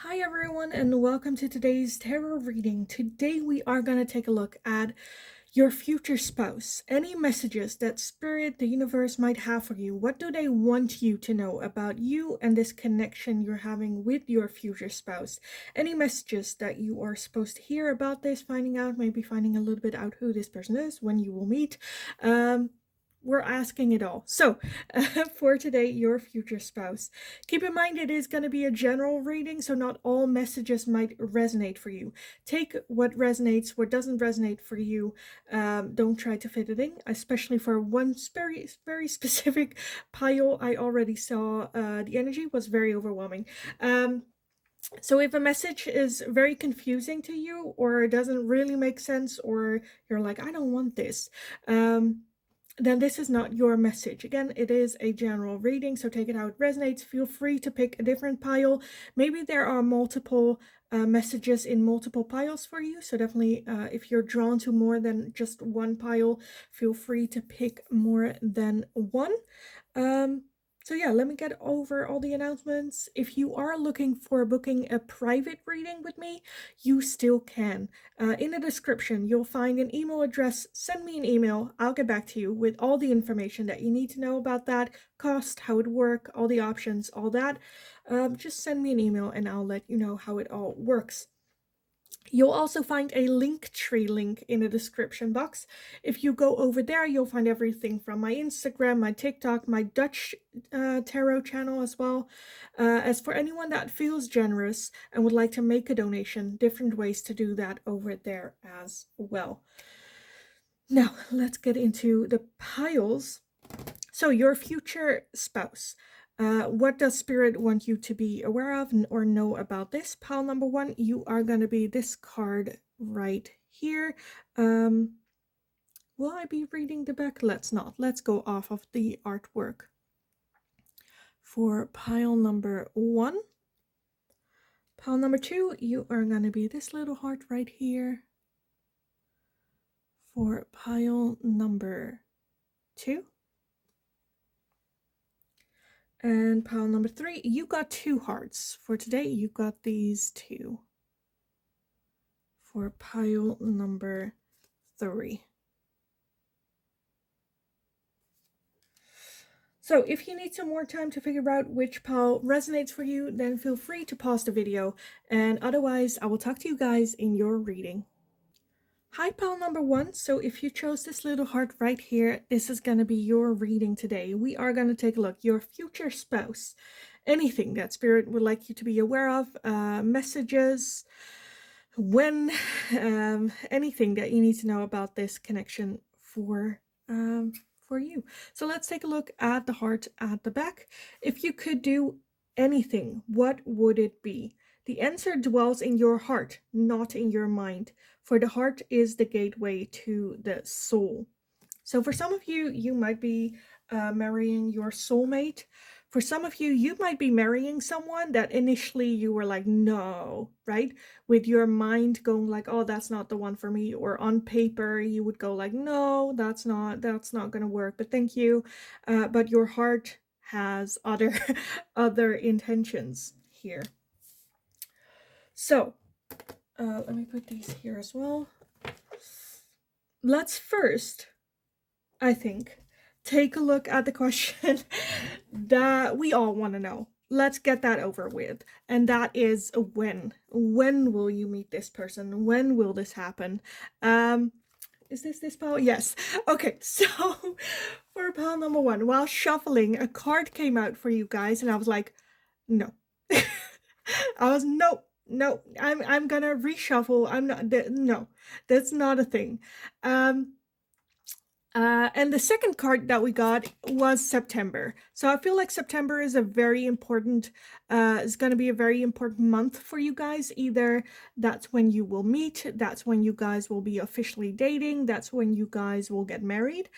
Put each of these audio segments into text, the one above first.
Hi everyone and welcome to today's tarot reading. Today we are going to take a look at your future spouse. Any messages that spirit, the universe might have for you. What do they want you to know about you and this connection you're having with your future spouse? Any messages that you are supposed to hear about this, finding out, maybe finding a little bit out who this person is, when you will meet. We're asking it all. So, for today, your future spouse. Keep in mind it is going to be a general reading, so not all messages might resonate for you. Take what resonates, what doesn't resonate for you. Don't try to fit it in, especially for one very, very specific pile. I already saw the energy was very overwhelming. So if a message is very confusing to you or it doesn't really make sense or you're like, I don't want this, then this is not your message. Again, it is a general reading, so take it how it resonates. Feel free to pick a different pile. Maybe there are multiple messages in multiple piles for you, so definitely if you're drawn to more than just one pile, feel free to pick more than one. So yeah, let me get over all the announcements. If you are looking for booking a private reading with me, you still can. In the description, you'll find an email address. Send me an email. I'll get back to you with all the information that you need to know about that, cost, how it works, all the options, all that. Just send me an email and I'll let you know how it all works. You'll also find a Linktree link in the description box. If you go over there, you'll find everything from my Instagram, my TikTok, my Dutch tarot channel as well. As for anyone that feels generous and would like to make a donation, different ways to do that over there as well. Now, let's get into the piles. So, your future spouse. What does Spirit want you to be aware of or know about this? Pile number one, you are going to be this card right here. Will I be reading the back? Let's not. Let's go off of the artwork. For pile number one. Pile number two, you are going to be this little heart right here. For pile number two. And pile number three, you got two hearts. For today, you got these two. For pile number three. So if you need some more time to figure out which pile resonates for you, then feel free to pause the video. And otherwise, I will talk to you guys in your reading. Hi, pile number one. So if you chose this little heart right here, this is going to be your reading today. We are going to take a look. Your future spouse. Anything that Spirit would like you to be aware of. Messages. When. Anything that you need to know about this connection for you. So let's take a look at the heart at the back. If you could do anything, what would it be? The answer dwells in your heart, not in your mind. For the heart is the gateway to the soul. So for some of you, you might be marrying your soulmate. For some of you, you might be marrying someone that initially you were like, no, right? With your mind going like, oh, that's not the one for me. Or on paper, you would go like, no, that's not going to work, but thank you. But your heart has other intentions here. So let me put these here as well. Let's first, I think, take a look at the question that we all want to know. Let's get that over with. And that is when. When will you meet this person? When will this happen? Is this pile? Yes. Okay, so for pile number one, while shuffling, a card came out for you guys, and I was like, no. I was no, I'm gonna reshuffle. I'm not, no, that's not a thing. And the second card that we got was September. So I feel like September is a very important, is going to be a very important month for you guys. Either that's when you will meet, that's when you guys will be officially dating, that's when you guys will get married.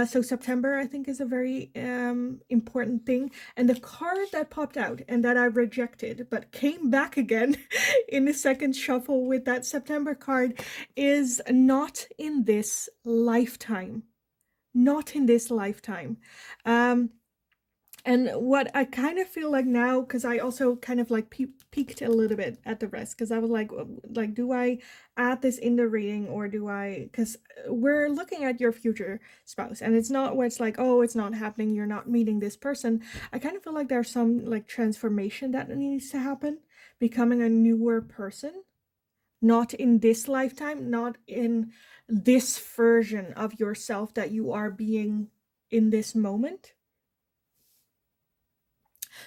So September, I think, is a very important thing. And the card that popped out and that I rejected, but came back again in the second shuffle with that September card is not in this lifetime. Not in this lifetime. And what I kind of feel like now, because I also kind of like peeked a little bit at the rest, because I was like, do I add this in the reading or do I? Because we're looking at your future spouse, and it's not where it's like, oh, it's not happening. You're not meeting this person. I kind of feel like there's some like transformation that needs to happen, becoming a newer person, not in this lifetime, not in this version of yourself that you are being in this moment.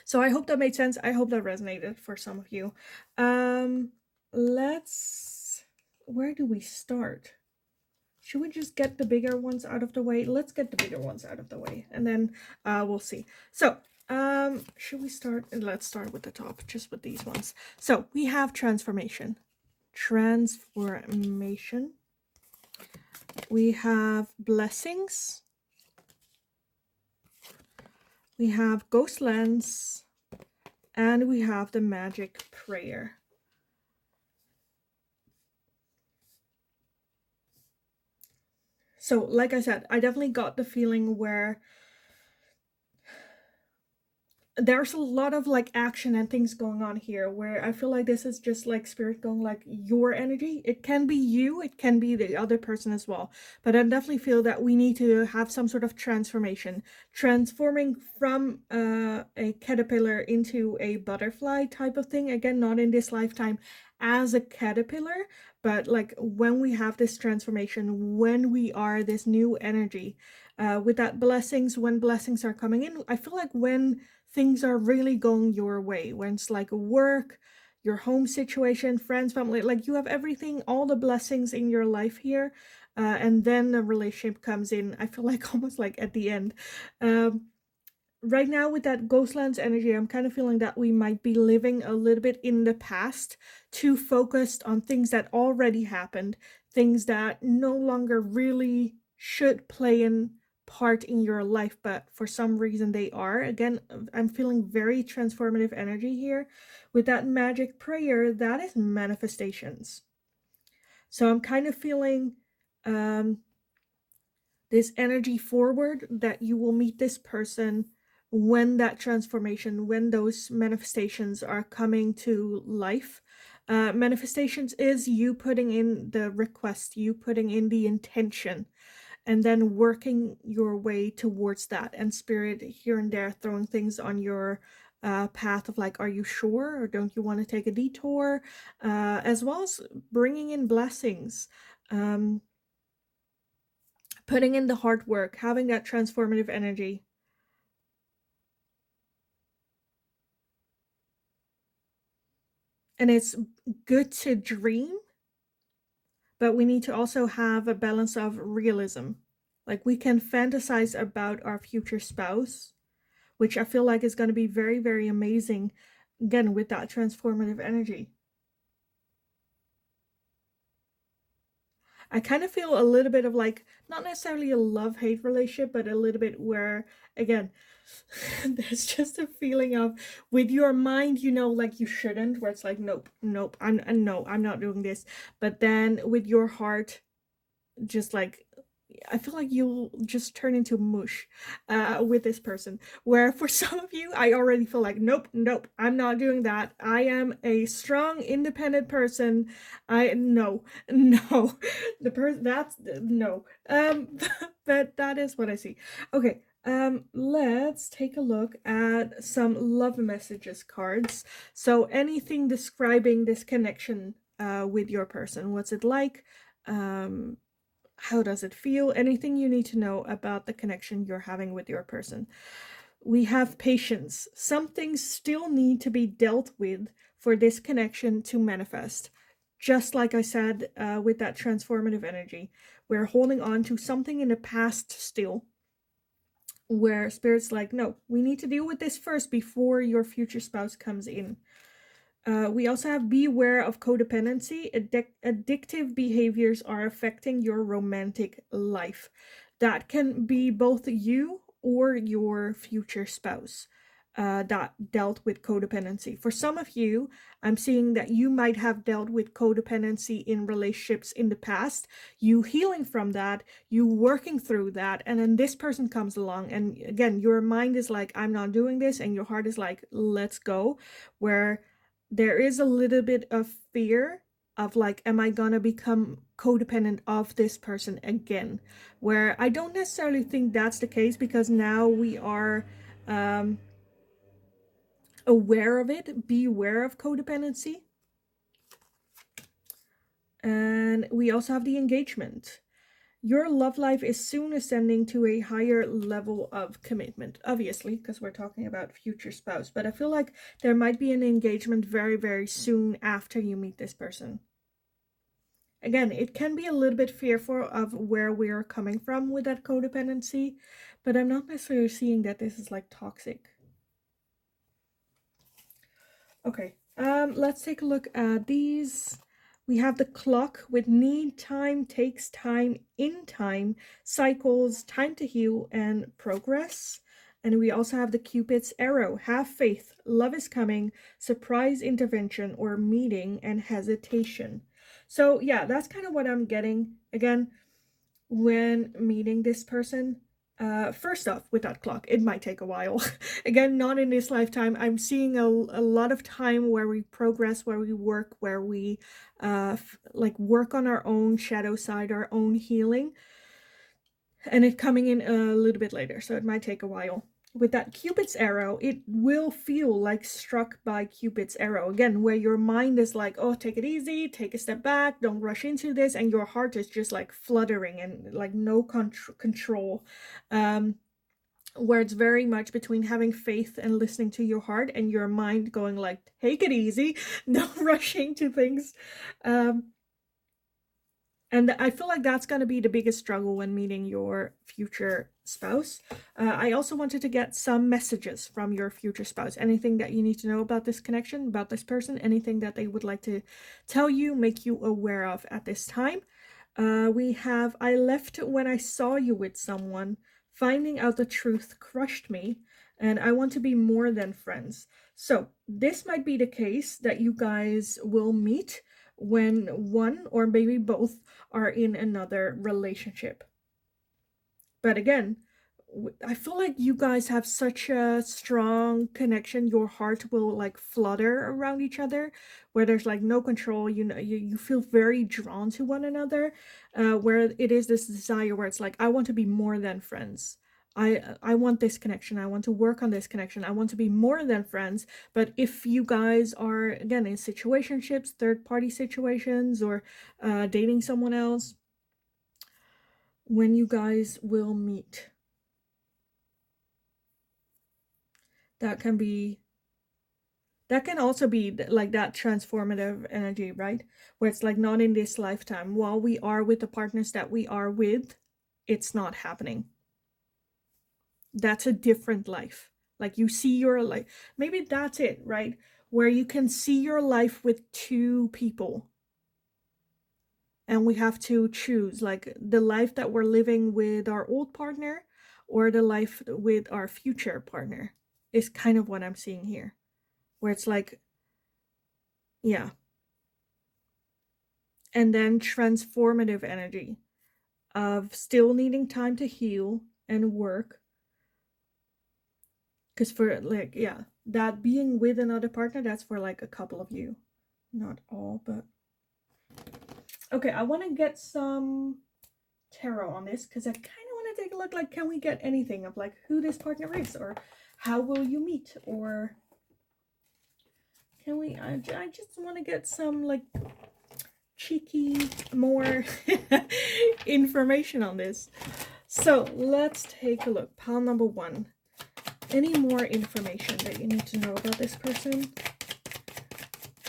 So I hope that made sense. I hope that resonated for some of you. Um, let's. Where do we start? Should we just get the bigger ones out of the way? Let's get the bigger ones out of the way, and then we'll see. So, should we start? Let's start with the top, just with these ones. So we have transformation. Transformation. We have blessings. We have ghost lens. And we have the magic prayer. So, like I said, I definitely got the feeling where there's a lot of like action and things going on here, where I feel like this is just like spirit going like your energy. It can be you, it can be the other person as well, but I definitely feel that we need to have some sort of transformation, transforming from a caterpillar into a butterfly type of thing. Again, not in this lifetime as a caterpillar, but like when we have this transformation, when we are this new energy, with that blessings, when blessings are coming in, I feel like when things are really going your way, when it's like work, your home situation, friends, family, like you have everything, all the blessings in your life here, and then the relationship comes in. I feel like almost like at the end. Right now with that Ghostlands energy, I'm kind of feeling that we might be living a little bit in the past, too focused on things that already happened, things that no longer really should play in part in your life, but for some reason they are. Again, I'm feeling very transformative energy here. With that magic prayer, that is manifestations. So I'm kind of feeling this energy forward that you will meet this person when that transformation, when those manifestations are coming to life. Manifestations is you putting in the request, you putting in the intention, and then working your way towards that. And spirit here and there throwing things on your path of like, are you sure, or don't you want to take a detour? As well as bringing in blessings. Putting in the hard work, having that transformative energy. And it's good to dream, but we need to also have a balance of realism. Like we can fantasize about our future spouse, which I feel like is going to be very, very amazing, again, with that transformative energy. I kind of feel a little bit of like, not necessarily a love-hate relationship, but a little bit where, again, there's just a feeling of, with your mind, you know, like you shouldn't, where it's like, nope, nope, I'm not doing this. But then with your heart, just like, I feel like you'll just turn into mush with this person. Where for some of you, I already feel like, nope, nope, I'm not doing that. I am a strong, independent person. No, no, the person that's no. But that is what I see. Okay. Let's take a look at some love messages cards. So anything describing this connection with your person. What's it like? How does it feel? Anything you need to know about the connection you're having with your person. We have patience. Some things still need to be dealt with for this connection to manifest. Just like I said with that transformative energy, we're holding on to something in the past still, where spirit's like, no, we need to deal with this first before your future spouse comes in. We also have beware of codependency. Addictive behaviors are affecting your romantic life. That can be both you or your future spouse. that dealt with codependency. For some of you, I'm seeing that you might have dealt with codependency in relationships in the past, you healing from that, you working through that, and then this person comes along, and again, your mind is like, I'm not doing this, and your heart is like, let's go, where there is a little bit of fear of like, am I gonna become codependent of this person again? Where I don't necessarily think that's the case, because now we are aware of it, be aware of codependency. And we also have the engagement. Your love life is soon ascending to a higher level of commitment, obviously, because we're talking about future spouse. But I feel like there might be an engagement very, very soon after you meet this person. Again, it can be a little bit fearful of where we are coming from with that codependency, but I'm not necessarily seeing that this is like toxic. Okay, let's take a look at these. We have the clock with need time, takes time, in time, cycles, time to heal, and progress. And we also have the Cupid's arrow, have faith, love is coming, surprise intervention or meeting, and hesitation. So yeah, that's kind of what I'm getting. Again, when meeting this person, first off, with that clock, it might take a while. Again, not in this lifetime. I'm seeing a lot of time where we progress, where we work, where we like work on our own shadow side, our own healing, and it coming in a little bit later, so it might take a while. With that Cupid's arrow, it will feel like struck by Cupid's arrow. Again, where your mind is like, oh, take it easy, take a step back, don't rush into this, and your heart is just like fluttering and like no control. Where it's very much between having faith and listening to your heart, and your mind going like, take it easy, no rushing to things. And I feel like that's going to be the biggest struggle when meeting your future spouse. I also wanted to get some messages from your future spouse. Anything that you need to know about this connection, about this person, anything that they would like to tell you, make you aware of at this time. We have, I left when I saw you with someone. Finding out the truth crushed me, and I want to be more than friends. So this might be the case that you guys will meet when one or maybe both are in another relationship. But again, I feel like you guys have such a strong connection. Your heart will like flutter around each other, where there's like no control. You know, you feel very drawn to one another, where it is this desire where it's like, I want to be more than friends. I want this connection. I want to work on this connection. I want to be more than friends. But if you guys are again in situationships, third party situations, or dating someone else, when you guys will meet, that can also be like that transformative energy, right? Where it's like, not in this lifetime. While we are with the partners that we are with, it's not happening. That's a different life. Like, you see your life, maybe that's it, right? Where you can see your life with two people, and we have to choose like the life that we're living with our old partner or the life with our future partner, is kind of what I'm seeing here, where it's like, yeah. And then transformative energy of still needing time to heal and work. Because for like, yeah, that being with another partner, that's for like a couple of you. Not all, but. Okay, I want to get some tarot on this, because I kind of want to take a look, like, can we get anything of like who this partner is, or how will you meet, or can we, I just want to get some like cheeky more information on this. So let's take a look. Pile number one. Any more information that you need to know about this person?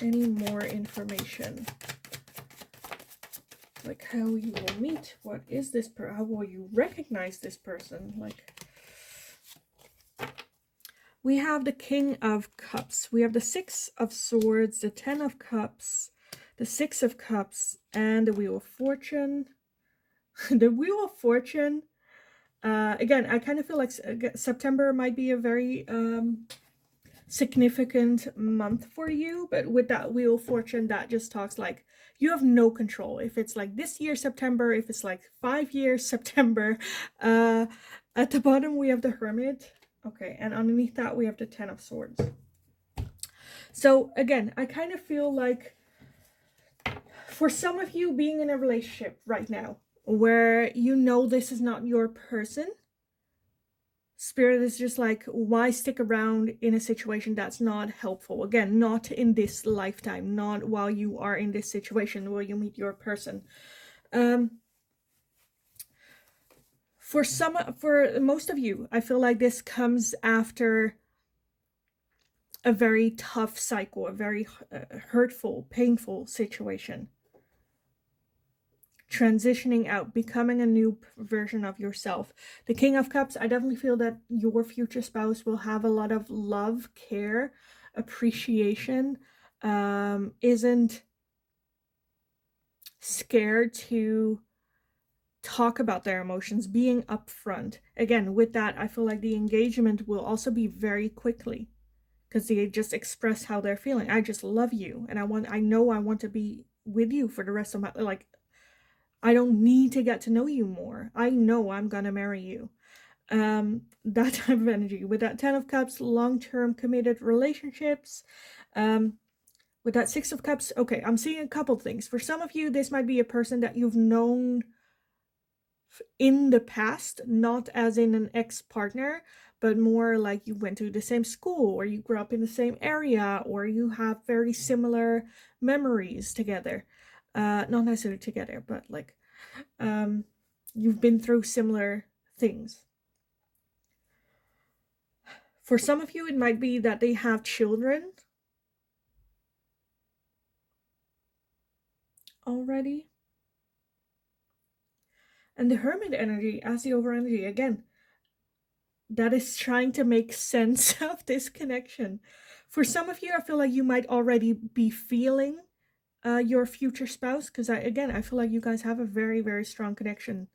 Any more information? Like, how you will meet? What is this how will you recognize this person? Like, we have the King of Cups. We have the Six of Swords, the Ten of Cups, the Six of Cups, and the Wheel of Fortune. The Wheel of Fortune. Again, I kind of feel like September might be a very significant month for you, but with that Wheel of Fortune, that just talks like you have no control. If it's like this year September, if it's like 5 years September. At the bottom we have the Hermit. Okay, and underneath that we have the Ten of Swords. So again, I kind of feel like for some of you being in a relationship right now where you know this is not your person, Spirit is just like, why stick around in a situation that's not helpful? Again, not in this lifetime, not while you are in this situation where you meet your person. For most of you, I feel like this comes after a very tough cycle, a very hurtful, painful situation. Transitioning out, becoming a new version of yourself. The King of Cups, I definitely feel that your future spouse will have a lot of love, care, appreciation, isn't scared to talk about their emotions, being upfront. Again, with that, I feel like the engagement will also be very quickly because they just express how they're feeling. I just love you, and I know I want to be with you for the rest of my, like, I don't need to get to know you more. I know I'm gonna marry you. That type of energy. With that Ten of Cups, long-term committed relationships. With that Six of Cups, okay, I'm seeing a couple things. For some of you, this might be a person that you've known in the past, not as in an ex-partner, but more like you went to the same school, or you grew up in the same area, or you have very similar memories together. Not necessarily together, but like you've been through similar things. For some of you, it might be that they have children already. And the Hermit energy as the over energy, again, that is trying to make sense of this connection. For some of you, I feel like you might already be feeling your future spouse, because I feel like you guys have a very, very strong connection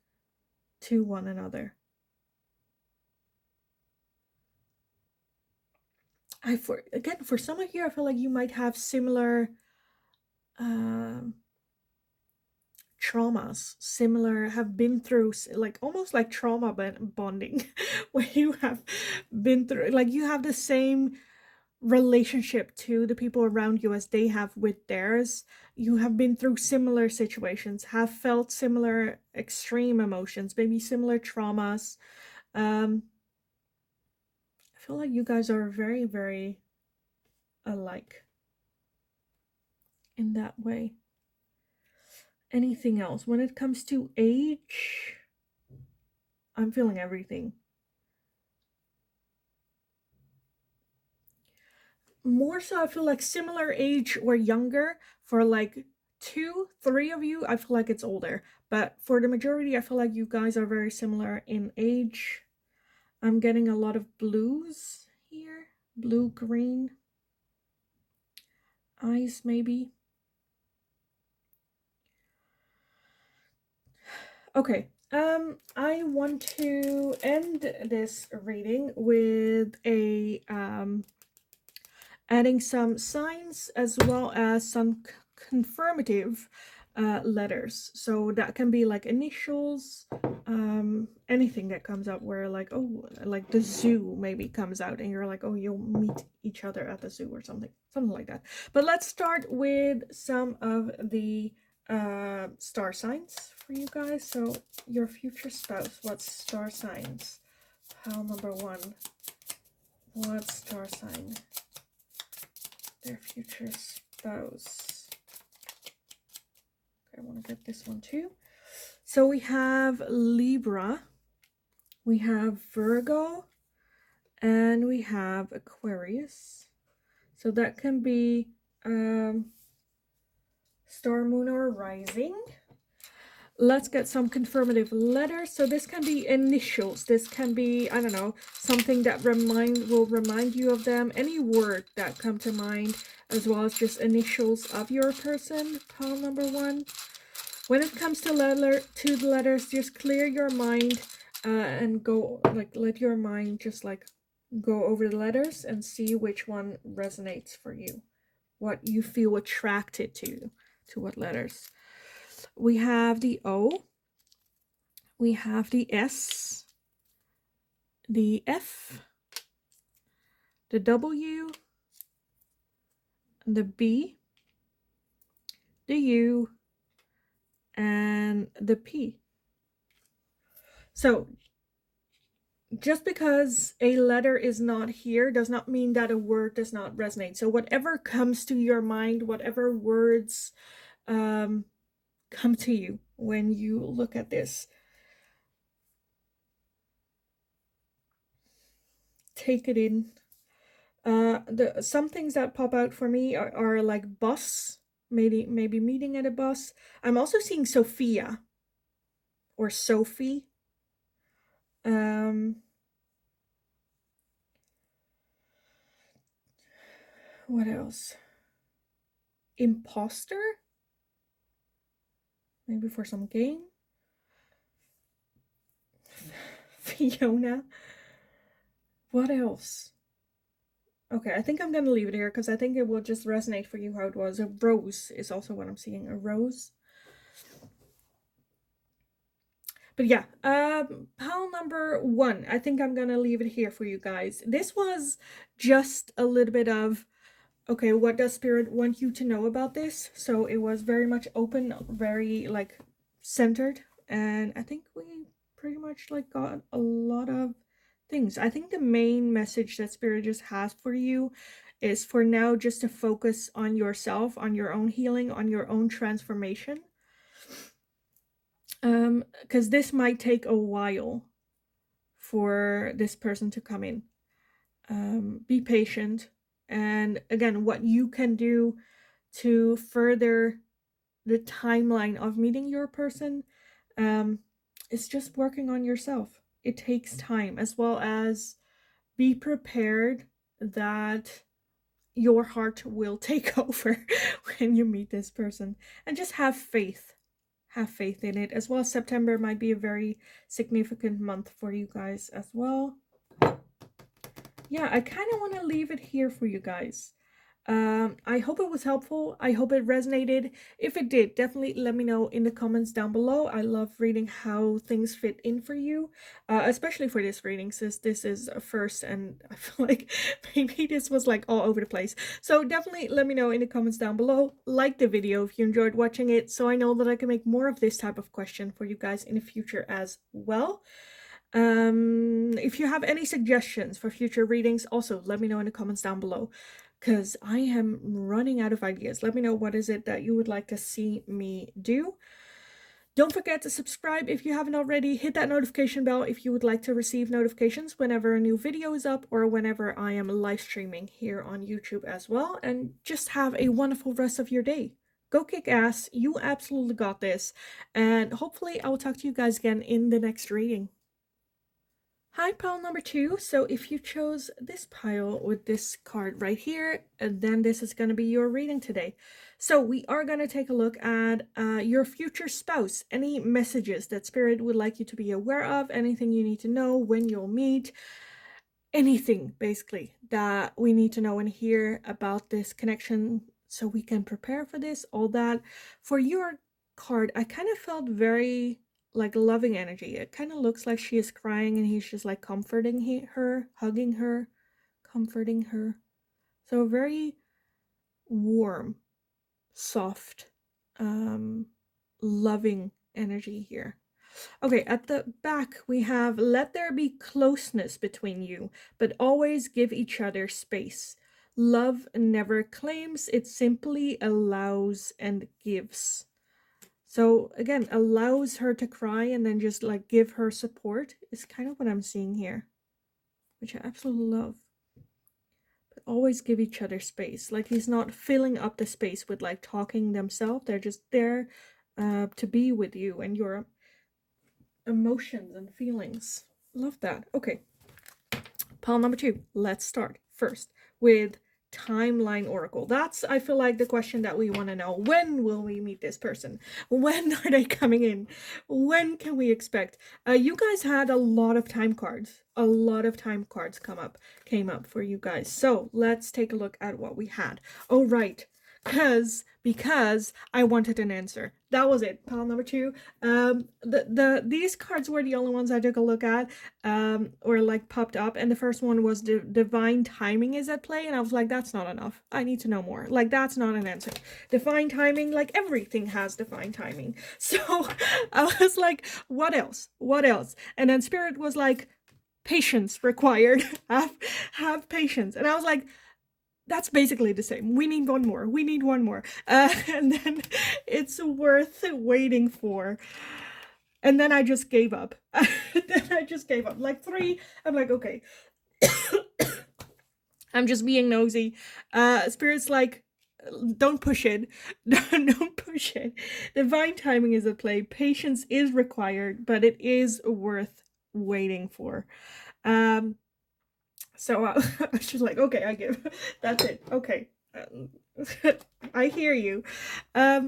to one another. For some of you, I feel like you might have similar traumas, have been through, like almost like trauma bonding, where you have been through, like you have the same relationship to the people around you as they have with theirs. You have been through similar situations, have felt similar extreme emotions, maybe similar traumas. I feel like you guys are very, very alike in that way. Anything else? When it comes to age, I'm feeling everything. More so, I feel like similar age or younger. For like 2-3 of you, I feel like it's older. But for the majority, I feel like you guys are very similar in age. I'm getting a lot of blues here. Blue, green. Eyes, maybe. Okay. I want to end this reading with a adding some signs as well as some confirmative letters. So that can be like initials, anything that comes up where like, oh, like the zoo maybe comes out and you're like, oh, you'll meet each other at the zoo or something like that. But let's start with some of the star signs for you guys. So your future spouse, what star signs? Pile number 1. What star sign? Their future spouse. Okay, I want to get this one too. So we have Libra, we have Virgo, and we have Aquarius. So that can be star, moon, or rising. Let's get some confirmative letters. So this can be initials. This can be, I don't know, something that will remind you of them. Any word that come to mind, as well as just initials of your person. Pile number 1. When it comes to the letters, just clear your mind and go, like, let your mind just like go over the letters and see which one resonates for you, what you feel attracted to what letters. We have the O, we have the S, the F, the W, the B, the U, and the P. So just because a letter is not here does not mean that a word does not resonate. So whatever comes to your mind, whatever words come to you when you look at this, take it in. Some things that pop out for me are like bus, maybe meeting at a bus. I'm also seeing Sophia or Sophie. What else? Imposter? Maybe for some game. Fiona. What else? Okay, I think I'm gonna leave it here because I think it will just resonate for you how it was. A rose is also what I'm seeing. A rose. But yeah, pile number 1. I think I'm gonna leave it here for you guys. This was just a little bit of, okay, what does Spirit want you to know about this? So it was very much open, very like centered, and I think we pretty much like got a lot of things. I think the main message that Spirit just has for you is for now just to focus on yourself, on your own healing, on your own transformation. Because this might take a while for this person to come in. Be patient. And again, what you can do to further the timeline of meeting your person is just working on yourself. It takes time, as well as be prepared that your heart will take over when you meet this person, and just have faith. Have faith in it, as well as September might be a very significant month for you guys as well. Yeah, I kind of want to leave it here for you guys. I hope it was helpful. I hope it resonated. If it did, definitely let me know in the comments down below. I love reading how things fit in for you, especially for this reading, since this is a first and I feel like maybe this was like all over the place. So definitely let me know in the comments down below. Like the video if you enjoyed watching it, so I know that I can make more of this type of question for you guys in the future as well. If you have any suggestions for future readings, also let me know in the comments down below, because I am running out of ideas. Let me know what is it that you would like to see me do. Don't forget to subscribe if you haven't already. Hit that notification bell if you would like to receive notifications whenever a new video is up or whenever I am live streaming here on YouTube as well. And just have a wonderful rest of your day. Go kick ass. You absolutely got this. And hopefully I will talk to you guys again in the next reading. Hi, pile number 2. So if you chose this pile with this card right here, then this is going to be your reading today. So we are going to take a look at your future spouse. Any messages that Spirit would like you to be aware of, anything you need to know when you'll meet, anything basically that we need to know and hear about this connection so we can prepare for this, all that. For your card, I kind of felt very like loving energy. It kind of looks like she is crying and he's just like comforting her, hugging her, comforting her. So very warm, soft, loving energy here. Okay, at the back we have, let there be closeness between you, but always give each other space. Love never claims, it simply allows and gives. So again, allows her to cry and then just like give her support is kind of what I'm seeing here, which I absolutely love. But always give each other space. Like he's not filling up the space with like talking themselves. They're just there to be with you and your emotions and feelings. Love that. Okay. Pile number 2. Let's start first with timeline oracle. That's, I feel like, the question that we want to know. When will we meet this person? When are they coming in? When can we expect? You guys had a lot of time cards. A lot of time cards came up for you guys. So let's take a look at what we had. Oh, right. Because I wanted an answer. That was it. Pile number 2. These cards were the only ones I took a look at, or like popped up, and the first one was the divine timing is at play, and I was like, that's not enough. I need to know more. Like, that's not an answer. Divine timing, like everything has divine timing. So I was like, what else? What else? And then Spirit was like, patience required. have patience. And I was like, that's basically the same. We need one more. We need one more. And then it's worth waiting for. And then I just gave up. Like 3, I'm like, okay. I'm just being nosy. Spirit's like, don't push it. Don't push it. Divine timing is at play. Patience is required, but it is worth waiting for. So I was just like, okay, I give. That's it. Okay. I hear you.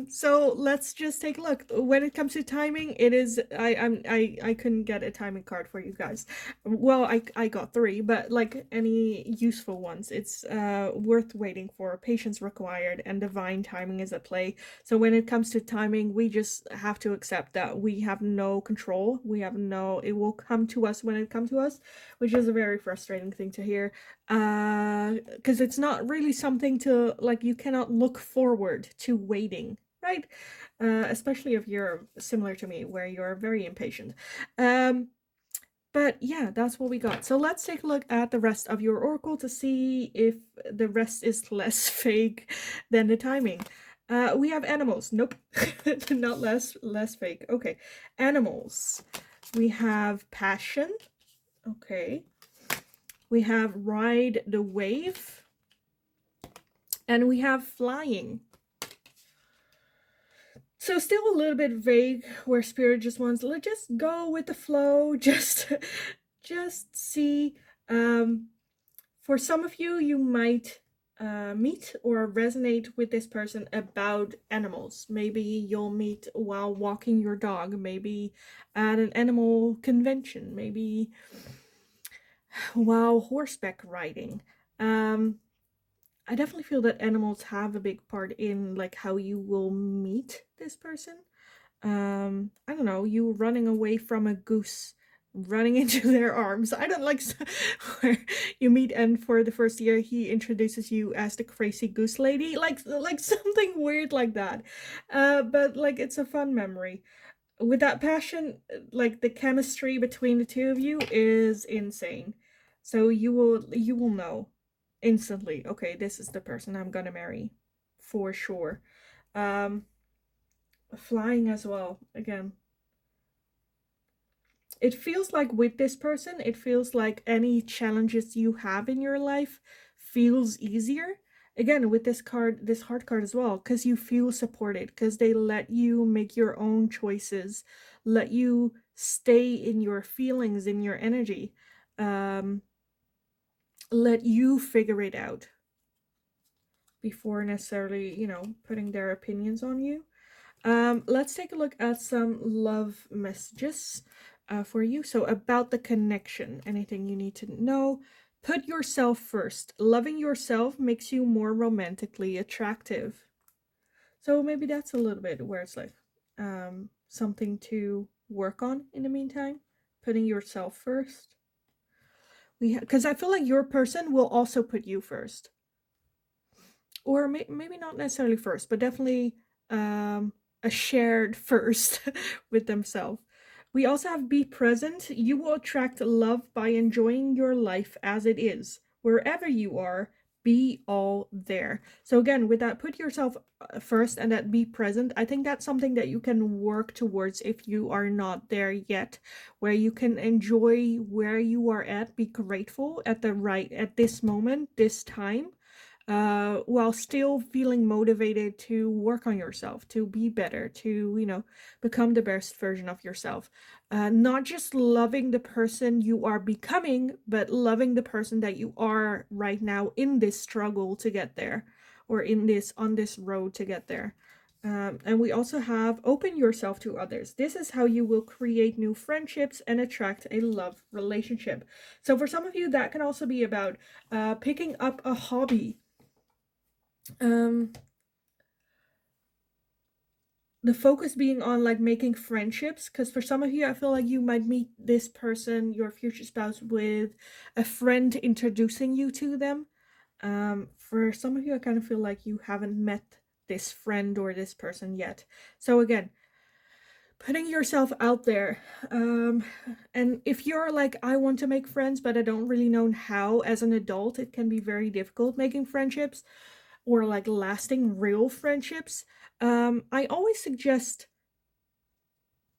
So let's just take a look. When it comes to timing, it is I couldn't get a timing card for you guys. Well, I got 3, but like any useful ones, it's worth waiting for. Patience required, and divine timing is at play. So when it comes to timing, we just have to accept that we have no control. It will come to us when it comes to us, which is a very frustrating thing to hear. Because it's not really something to, like, you cannot look forward to waiting, right? Especially if you're similar to me, where you're very impatient. But yeah, that's what we got. So let's take a look at the rest of your oracle to see if the rest is less fake than the timing. We have animals. Nope. Not less fake. Okay. Animals. We have passion. Okay. We have ride the wave. And we have flying. So still a little bit vague, where Spirit just wants, let's just go with the flow, just see. For some of you, you might meet or resonate with this person about animals. Maybe you'll meet while walking your dog, maybe at an animal convention, maybe while horseback riding. I definitely feel that animals have a big part in like how you will meet this person. I don't know, you running away from a goose, running into their arms. I don't like where you meet, and for the first year he introduces you as the crazy goose lady, like something weird like that. But like, it's a fun memory. With that passion, like the chemistry between the two of you is insane. So you will know instantly, okay, this is the person I'm gonna marry for sure. Flying as well, again, it feels like with this person, it feels like any challenges you have in your life feels easier. Again, with this card, this heart card as well, because you feel supported, because they let you make your own choices, let you stay in your feelings, in your energy, let you figure it out before necessarily, you know, putting their opinions on you. Let's take a look at some love messages for you. So about the connection, anything you need to know. Put yourself first. Loving yourself makes you more romantically attractive. So maybe that's a little bit where it's like something to work on in the meantime. Putting yourself first. Because I feel like your person will also put you first. Or maybe not necessarily first, but definitely a shared first with themselves. We also have be present. You will attract love by enjoying your life as it is. Wherever you are, be all there. So again, with that, put yourself first and that be present. I think that's something that you can work towards if you are not there yet, where you can enjoy where you are at, be grateful at this moment, this time. while still feeling motivated to work on yourself, to be better, to, become the best version of yourself. Not just loving the person you are becoming, but loving the person that you are right now in this struggle to get there, or on this road to get there. And we also have open yourself to others. This is how you will create new friendships and attract a love relationship. So for some of you, that can also be about picking up a hobby. The focus being on like making friendships, because for some of you, I feel like you might meet this person, your future spouse, with a friend introducing you to them. For some of you, I kind of feel like you haven't met this friend or this person yet. So again, putting yourself out there. And if you're like, I want to make friends, but I don't really know how as an adult, it can be very difficult making friendships or like lasting real friendships. I always suggest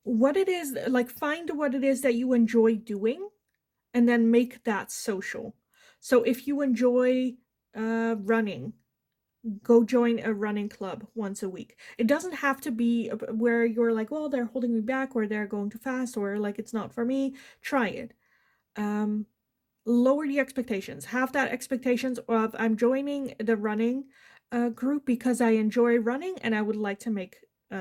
what it is, like find what it is that you enjoy doing and then make that social. So if you enjoy running, go join a running club once a week. It doesn't have to be where you're like, well, they're holding me back or they're going too fast or like it's not for me. Try it. Lower the expectations. Have that expectations of I'm joining the running group because I enjoy running and I would like to make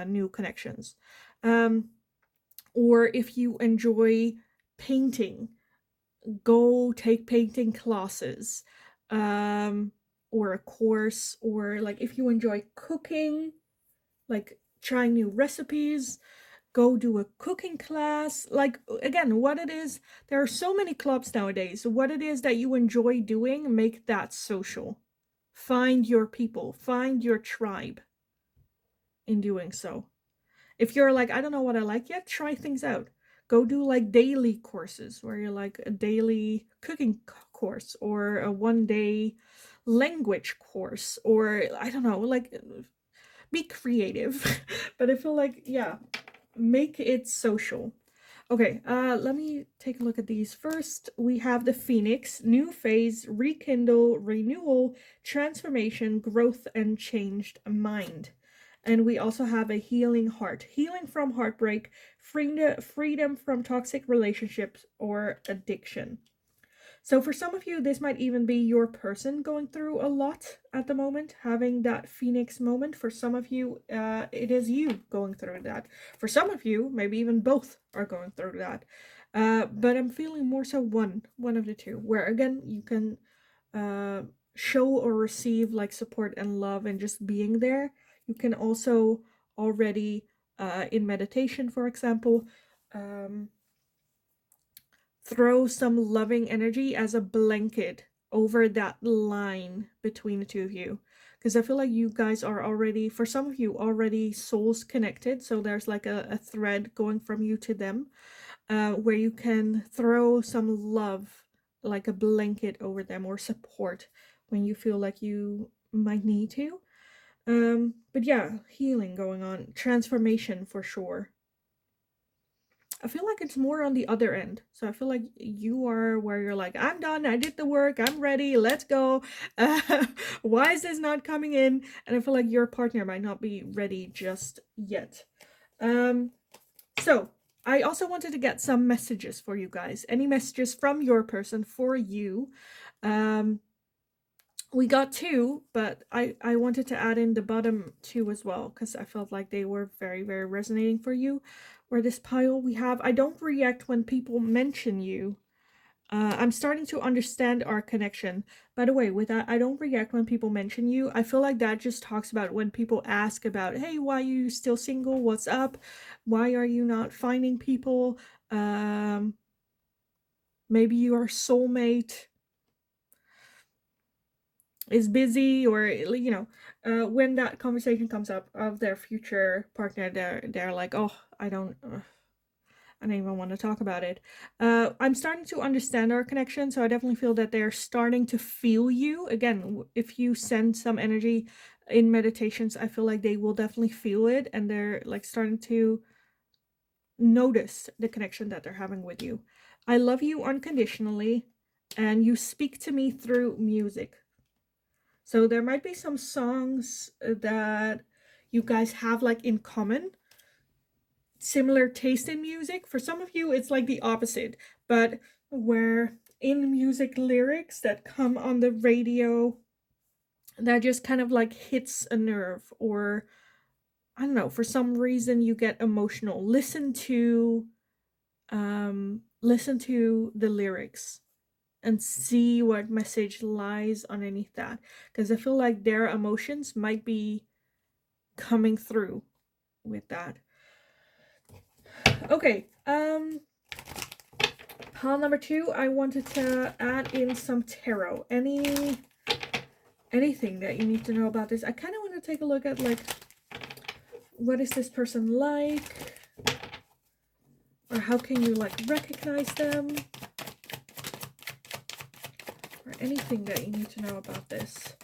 new connections. Or if you enjoy painting, go take painting classes, or a course. Or like if you enjoy cooking, like trying new recipes, go do a cooking class. Like again, what it is, there are so many clubs nowadays. What it is that you enjoy doing, make that social. Find your people, find your tribe in doing so. If you're like, I don't know what I like yet, try things out. Go do like daily courses where you're like a daily cooking course or a 1 day language course, or I don't know, like be creative. But I feel like, yeah, make it social. Okay, let me take a look at these. First, we have the Phoenix, new phase, rekindle, renewal, transformation, growth, and changed mind. And we also have a healing heart, healing from heartbreak, freedom from toxic relationships or addiction. So for some of you, this might even be your person going through a lot at the moment, having that Phoenix moment. For some of you, it is you going through that. For some of you, maybe even both are going through that. But I'm feeling more so one of the two, where again, you can show or receive like support and love and just being there. You can also already, in meditation, for example, throw some loving energy as a blanket over that line between the two of you. Because I feel like you guys are already, for some of you, already souls connected. So there's like a thread going from you to them, where you can throw some love, like a blanket over them, or support when you feel like you might need to. But yeah, healing going on, transformation for sure. I feel like it's more on the other end. So I feel like you are where you're like, I'm done. I did the work. I'm ready. Let's go. Why is this not coming in? And I feel like your partner might not be ready just yet. So I also wanted to get some messages for you guys. Any messages from your person for you? We got two, but I wanted to add in the bottom two as well, because I felt like they were very, very resonating for you. Where this pile we have, I don't react when people mention you. I'm starting to understand our connection. By the way, with that, I don't react when people mention you. I feel like that just talks about when people ask about, hey, why are you still single? What's up? Why are you not finding people? Maybe your soulmate is busy, or when that conversation comes up of their future partner, they're like, oh, I don't even want to talk about it. I'm starting to understand our connection, so I definitely feel that they're starting to feel you again. If you send some energy in meditations, I feel like they will definitely feel it, and they're like starting to notice the connection that they're having with you. I love you unconditionally, and you speak to me through music. So there might be some songs that you guys have like in common, similar taste in music. For some of you, it's like the opposite, but where in music lyrics that come on the radio that just kind of like hits a nerve, or I don't know, for some reason you get emotional. Listen to the lyrics and see what message lies underneath that, because I feel like their emotions might be coming through with that. Okay, pile number 2, I wanted to add in some tarot. Anything that you need to know about this. I kind of want to take a look at like, what is this person like, or how can you like recognize them, or anything that you need to know about this.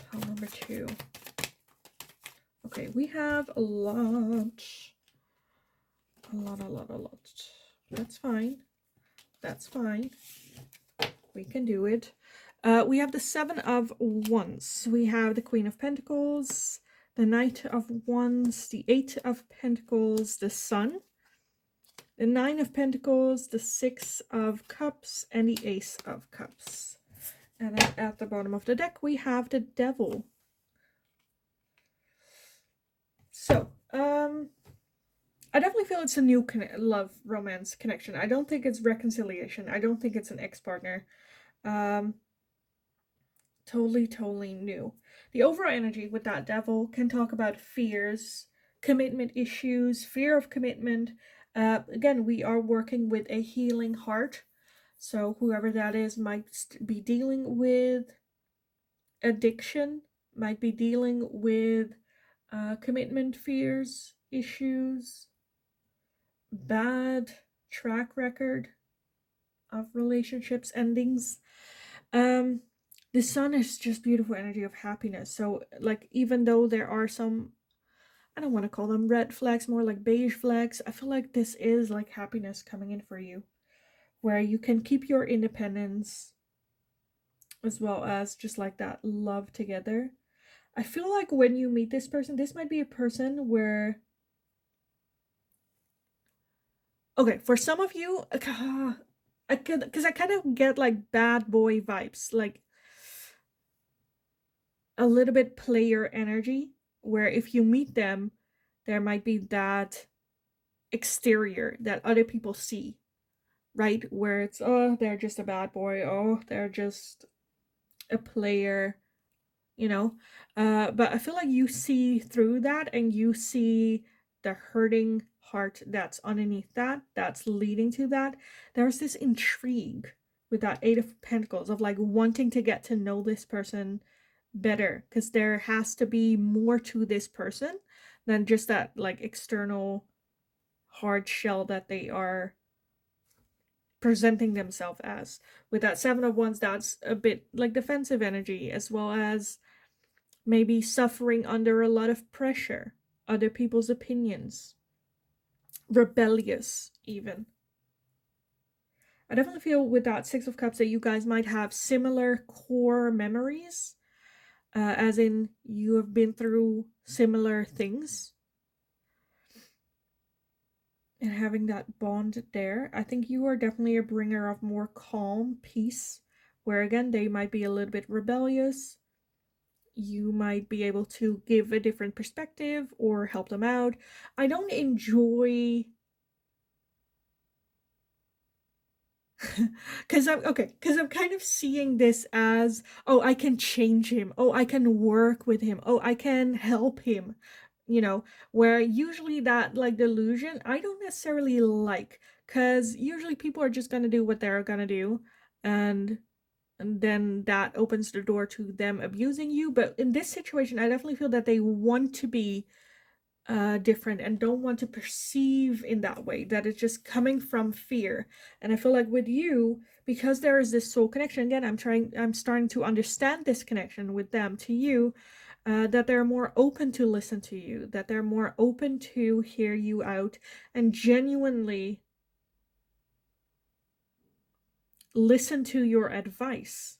Pile number 2. Okay, we have a lot. That's fine. That's fine. We can do it. We have the 7 of Wands. We have the Queen of Pentacles, the Knight of Wands, the 8 of Pentacles, the Sun, the 9 of Pentacles, the 6 of Cups, and the Ace of Cups. And then at the bottom of the deck, we have the Devil. So, I definitely feel it's a new love romance connection. I don't think it's reconciliation. I don't think it's an ex-partner. Totally new. The overall energy with that Devil can talk about fears, commitment issues, fear of commitment. Again, we are working with a healing heart. So whoever that is might be dealing with addiction, might be dealing with commitment fears, issues, bad track record of relationships endings. The Sun is just beautiful energy of happiness. So like, even though there are some, I don't want to call them red flags, more like beige flags, I feel like this is like happiness coming in for you, where you can keep your independence as well as just like that love together. I feel like when you meet this person, this might be a person where, okay, for some of you, I kind of get like bad boy vibes, like a little bit player energy, where if you meet them, there might be that exterior that other people see, right? Where it's, oh, they're just a bad boy, oh, they're just a player, you know? But I feel like you see through that, and you see the hurting heart that's underneath that, that's leading to that. There's this intrigue with that 8 of Pentacles of like wanting to get to know this person better, because there has to be more to this person than just that like external hard shell that they are presenting themselves as. With that 7 of Wands, that's a bit like defensive energy, as well as maybe suffering under a lot of pressure, other people's opinions, rebellious even. I definitely feel with that 6 of Cups that you guys might have similar core memories, as in you have been through similar things, and having that bond there. I think you are definitely a bringer of more calm peace, where again they might be a little bit rebellious. You might be able to give a different perspective or help them out. I don't enjoy because I'm kind of seeing this as, oh, I can change him, oh, I can work with him, oh, I can help him, you know, where usually that like delusion I don't necessarily like, because usually people are just gonna do what they're gonna do, and then that opens the door to them abusing you. But in this situation, I definitely feel that they want to be different and don't want to perceive in that way, that it's just coming from fear. And I feel like with you, because there is this soul connection, again, I'm starting to understand this connection with them to you, that they're more open to listen to you, that they're more open to hear you out and genuinely listen to your advice.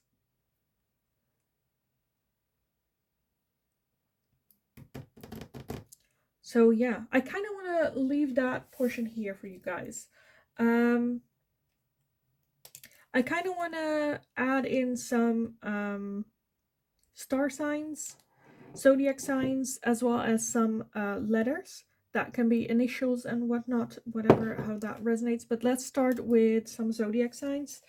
So yeah, I kind of want to leave that portion here for you guys. I kind of want to add in some star signs, zodiac signs, as well as some letters that can be initials and whatnot, whatever, how that resonates. But let's start with some zodiac signs.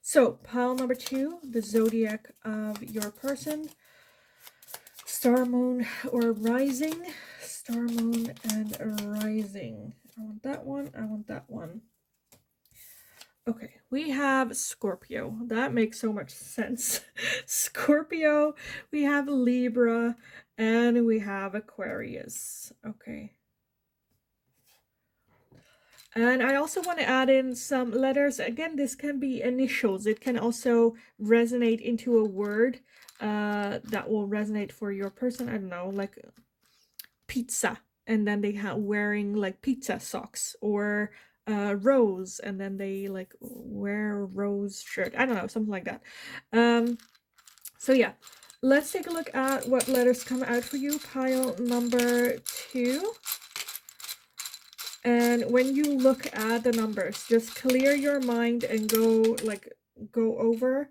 So pile number 2, the zodiac of your person. Star, moon, or rising. Star, moon, and rising. I want that one. I want that one. Okay, we have Scorpio. That makes so much sense. Scorpio, we have Libra, and we have Aquarius. Okay. And I also want to add in some letters. Again, this can be initials. It can also resonate into a word that will resonate for your person. I don't know, like pizza. And then they have wearing like pizza socks, or rose, and then they like wear a rose shirt. I don't know, something like that. So yeah, let's take a look at what letters come out for you. Pile number 2. And when you look at the numbers, just clear your mind and go over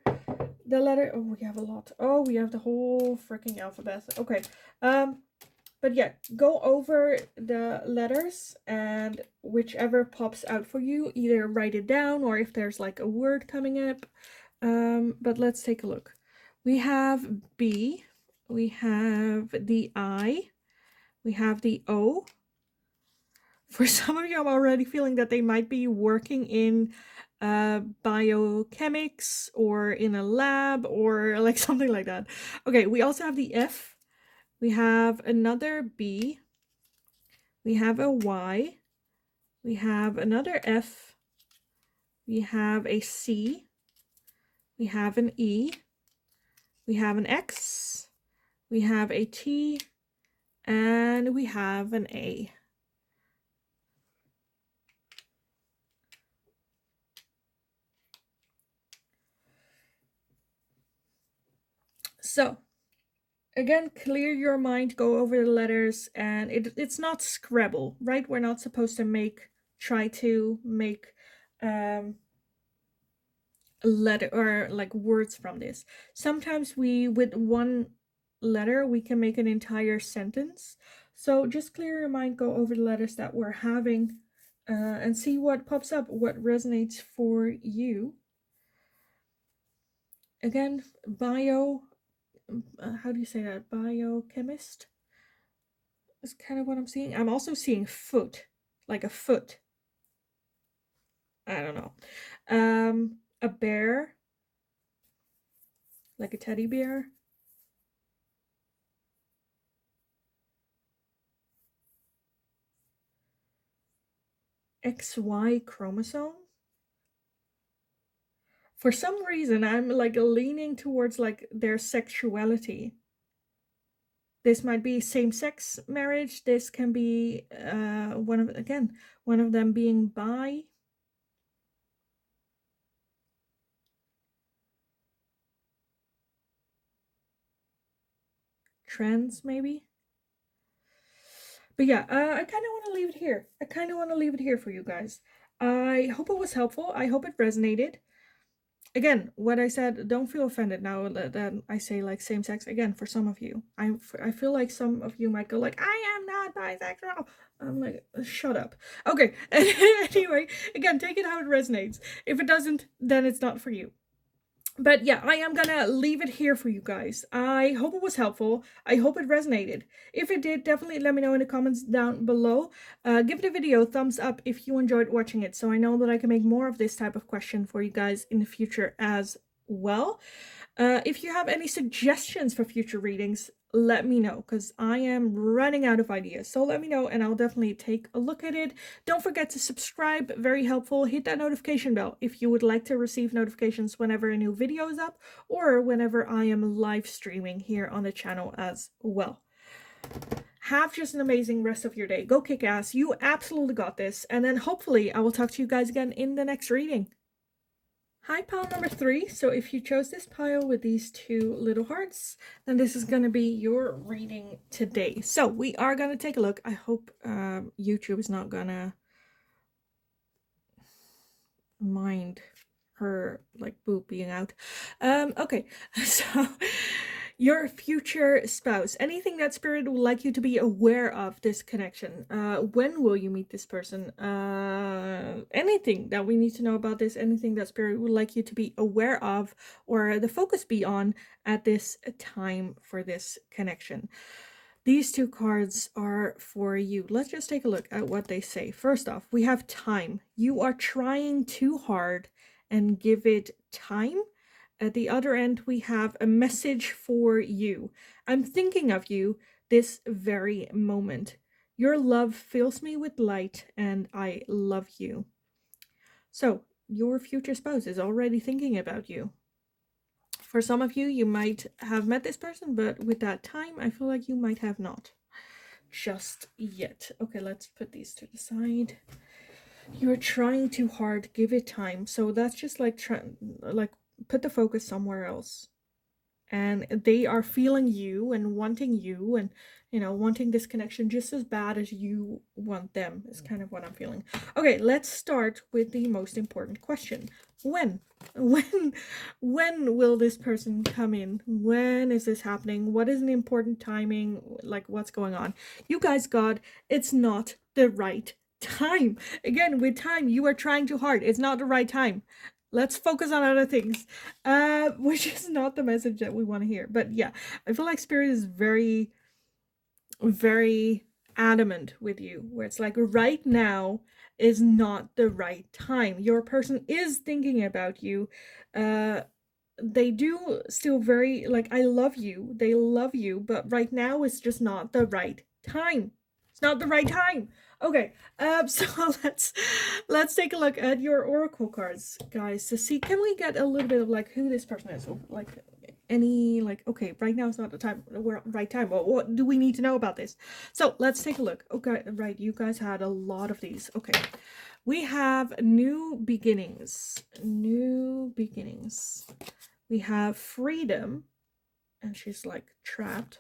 the letter. Oh, we have a lot. Oh, we have the whole freaking alphabet. Okay. But yeah, go over the letters, and whichever pops out for you, either write it down or if there's like a word coming up. But let's take a look. We have B, we have the I, we have the O. For some of you, I'm already feeling that they might be working in biochemics or in a lab or like something like that. Okay, we also have the F. We have another B, we have a Y, we have another F, we have a C, we have an E, we have an X, we have a T, and we have an A. So again, clear your mind, go over the letters, and it's not Scrabble, right? We're not supposed to try to make a letter or like words from this. Sometimes with one letter, we can make an entire sentence. So just clear your mind, go over the letters that we're having, and see what pops up, what resonates for you. Again, how do you say that? Biochemist is kind of what I'm seeing. I'm also seeing foot, like a foot. I don't know. A bear, like a teddy bear. XY chromosome. For some reason, I'm like leaning towards like their sexuality. This might be same-sex marriage. This can be one of them being bi. Trans, maybe. But yeah, I kind of want to leave it here. I kind of want to leave it here for you guys. I hope it was helpful. I hope it resonated. Again, what I said, don't feel offended now that I say like same sex. Again, for some of you, I feel like some of you might go like, I am not bisexual. I'm like, shut up. Okay. Anyway, again, take it how it resonates. If it doesn't, then it's not for you. But yeah, I am gonna leave it here for you guys. I hope it was helpful. I hope it resonated. If it did, definitely let me know in the comments down below. Give the video a thumbs up if you enjoyed watching it, so I know that I can make more of this type of question for you guys in the future as well. If you have any suggestions for future readings, let me know, because I am running out of ideas. So let me know and I'll definitely take a look at it. Don't forget to subscribe, very helpful. Hit that notification bell if you would like to receive notifications whenever a new video is up, or whenever I am live streaming here on the channel as well. Have just an amazing rest of your day. Go kick ass. You absolutely got this. And then hopefully I will talk to you guys again in the next reading. Hi, pile number 3. So if you chose this pile with these 2 little hearts, then this is going to be your reading today. So we are going to take a look. I hope YouTube is not going to mind her like boob being out. Okay, so your future spouse, anything that spirit would like you to be aware of this connection. When will you meet this person? Anything that we need to know about this, anything that spirit would like you to be aware of or the focus be on at this time for this connection. These 2 cards are for you. Let's just take a look at what they say. First off, we have time. You are trying too hard and give it time. At the other end, we have a message for you. I'm thinking of you this very moment. Your love fills me with light and I love you. So, your future spouse is already thinking about you. For some of you, you might have met this person, but with that time, I feel like you might have not just yet. Okay, let's put these to the side. You're trying too hard, give it time. So that's just like put the focus somewhere else. And they are feeling you and wanting you and wanting this connection just as bad as you want them is kind of what I'm feeling. Okay, let's start with the most important question. When will this person come in? When is this happening? What is an important timing? Like, what's going on? You guys got it's not the right time. Again, with time, you are trying too hard. It's not the right time. Let's focus on other things, which is not the message that we want to hear. But yeah, I feel like spirit is very, very adamant with you, where it's like right now is not the right time. Your person is thinking about you. They do still very, like, I love you. They love you, but right now is just not the right time. It's not the right time. Okay, so let's take a look at your oracle cards, guys, to see, can we get a little bit of like who this person is, like any like, okay, right now is not the time, we're right time. Well, what do we need to know about this? So let's take a look. Okay, right, you guys had a lot of these. Okay, we have new beginnings. New beginnings. We have freedom, and she's like trapped.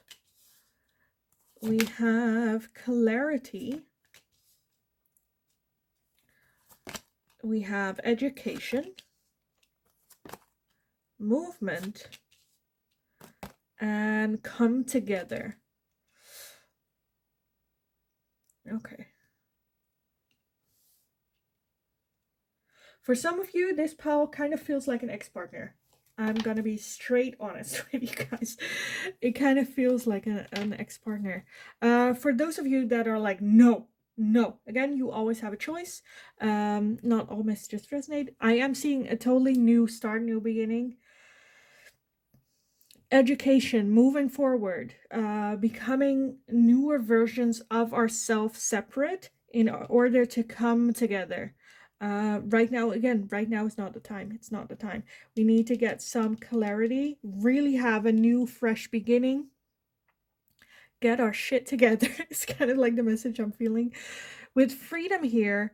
We have clarity. We have education, movement, and come together. Okay. For some of you, this pile kind of feels like an ex-partner. I'm gonna be straight honest with you guys. It kind of feels like an ex-partner. For those of you that are like, no, again, you always have a choice. Not all messages resonate. I am seeing a totally new start, new beginning. Education, moving forward, becoming newer versions of ourselves separate in order to come together. Right now is not the time. It's not the time. We need to get some clarity, really have a new fresh beginning, get our shit together. It's kind of like the message I'm feeling with freedom here.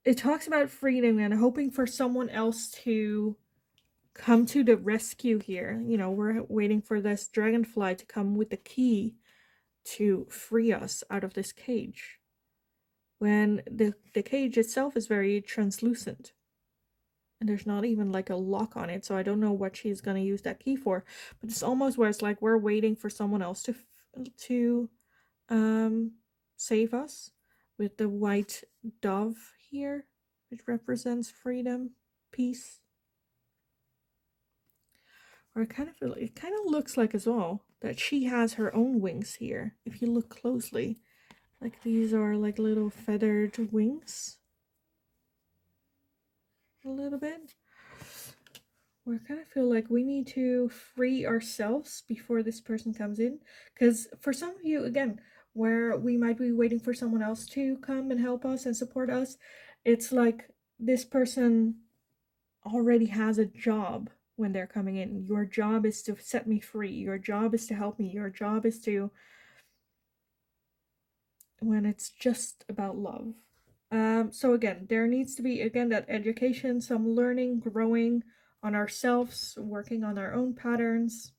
It talks about freedom and hoping for someone else to come to the rescue here. We're waiting for this dragonfly to come with the key to free us out of this cage, when the cage itself is very translucent and there's not even like a lock on it. So I don't know what she's going to use that key for, but it's almost where it's like we're waiting for someone else to save us, with the white dove here, which represents freedom, peace. Or it kind of looks like as well that she has her own wings here. If you look closely, like these are like little feathered wings. A little bit. We kind of feel like we need to free ourselves before this person comes in. Because for some of you, again, where we might be waiting for someone else to come and help us and support us, it's like this person already has a job when they're coming in. Your job is to set me free. Your job is to help me. Your job is to, when it's just about love. So again, there needs to be, again, that education, some learning, growing on ourselves, working on our own patterns,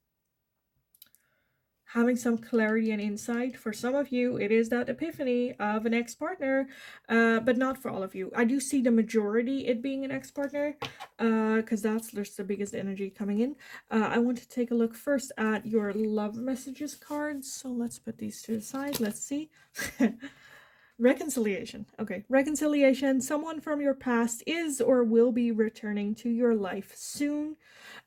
having some clarity and insight. For some of you, it is that epiphany of an ex-partner, but not for all of you. I do see the majority it being an ex-partner, because that's just the biggest energy coming in. I want to take a look first at your love messages cards. So let's put these to the side. Let's see. Reconciliation. Okay, reconciliation. Someone from your past is or will be returning to your life soon.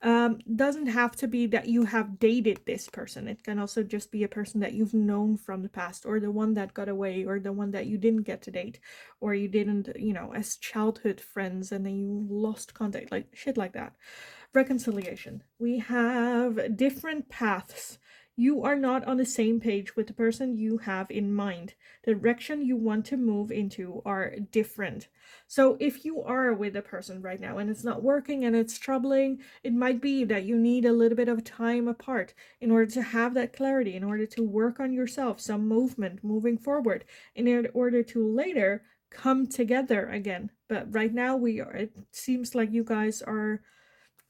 Doesn't have to be that you have dated this person. It can also just be a person that you've known from the past, or the one that got away, or the one that you didn't get to date, or you didn't, as childhood friends, and then you lost contact, like shit like that. Reconciliation. We have different paths. You are not on the same page with the person you have in mind. The direction you want to move into are different. So if you are with a person right now and it's not working and it's troubling, it might be that you need a little bit of time apart in order to have that clarity, in order to work on yourself, some movement moving forward, in order to later come together again. But right now it seems like you guys are,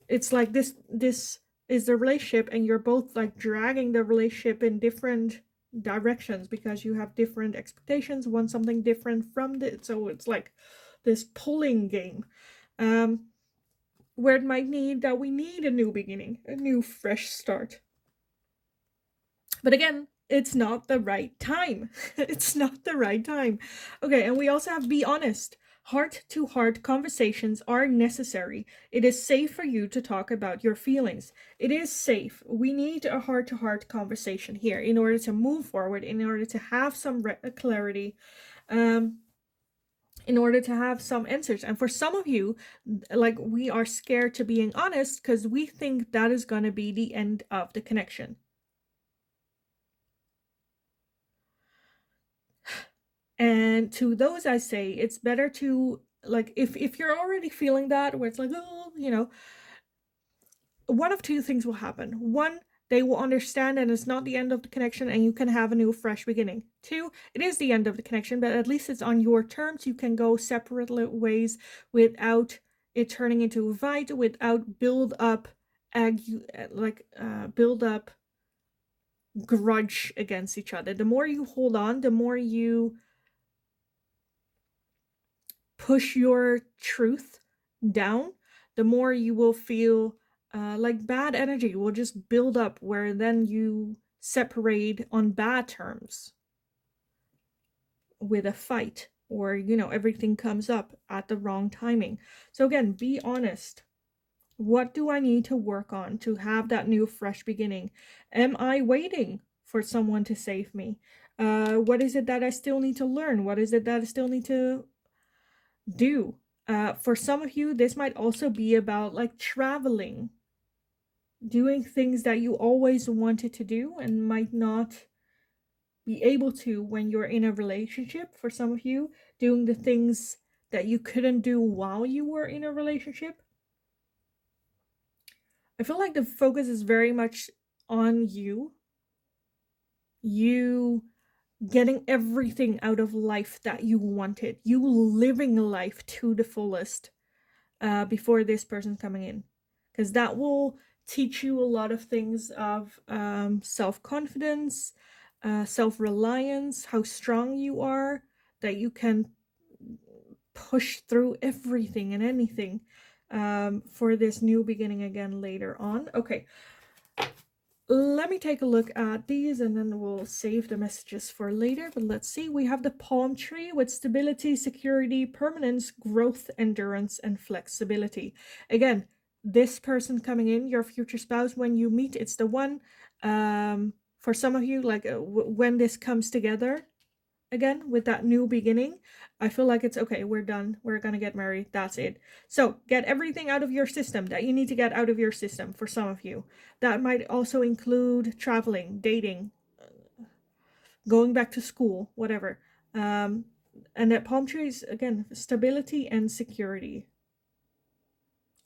it's like this is the relationship, and you're both like dragging the relationship in different directions because you have different expectations, want something different from it. So it's like this pulling game, where it might need that we need a new beginning, a new fresh start. But again, it's not the right time. It's not the right time. Okay, and we also have to be honest. Heart to heart conversations are necessary. It is safe for you to talk about your feelings. It is safe. We need a heart to heart conversation here in order to move forward, in order to have some clarity, in order to have some answers. And for some of you, like, we are scared to being honest because we think that is going to be the end of the connection. And to those, I say it's better to, like, if you're already feeling that, where it's like, oh, one of two things will happen. One, they will understand and it's not the end of the connection and you can have a new fresh beginning. Two, it is the end of the connection, but at least it's on your terms. You can go separate ways without it turning into a fight, without build up grudge against each other. The more you hold on, the more you push your truth down, the more you will feel like bad energy will just build up, where then you separate on bad terms with a fight, or everything comes up at the wrong timing. So again, be honest. What do I need to work on to have that new fresh beginning? Am I waiting for someone to save me? What is it that I still need to learn? What is it that I still need to do? For some of you, this might also be about like traveling, doing things that you always wanted to do and might not be able to when you're in a relationship. For some of you, doing the things that you couldn't do while you were in a relationship. I feel like the focus is very much on you. You getting everything out of life that you wanted. You living life to the fullest before this person coming in. Because that will teach you a lot of things of self-confidence, self-reliance, how strong you are, that you can push through everything and anything for this new beginning again later on. Okay, let me take a look at these and then we'll save the messages for later. But let's see, we have the palm tree with stability, security, permanence, growth, endurance, and flexibility. Again, this person coming in, your future spouse, when you meet, it's the one. For some of you, like when this comes together again with that new beginning, I feel like it's okay, we're done, we're gonna get married, that's it. So get everything out of your system that you need to get out of your system. For some of you, that might also include traveling, dating, going back to school, whatever. And that palm tree is, again, stability and security.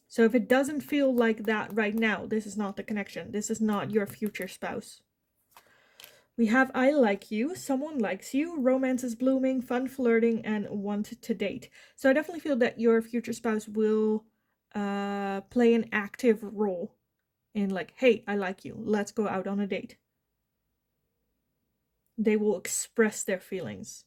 So if it doesn't feel like that right now, this is not the connection. This is not your future spouse. We have I like you, someone likes you, romance is blooming, fun flirting, and want to date. So I definitely feel that your future spouse will play an active role in like, hey, I like you, let's go out on a date. They will express their feelings.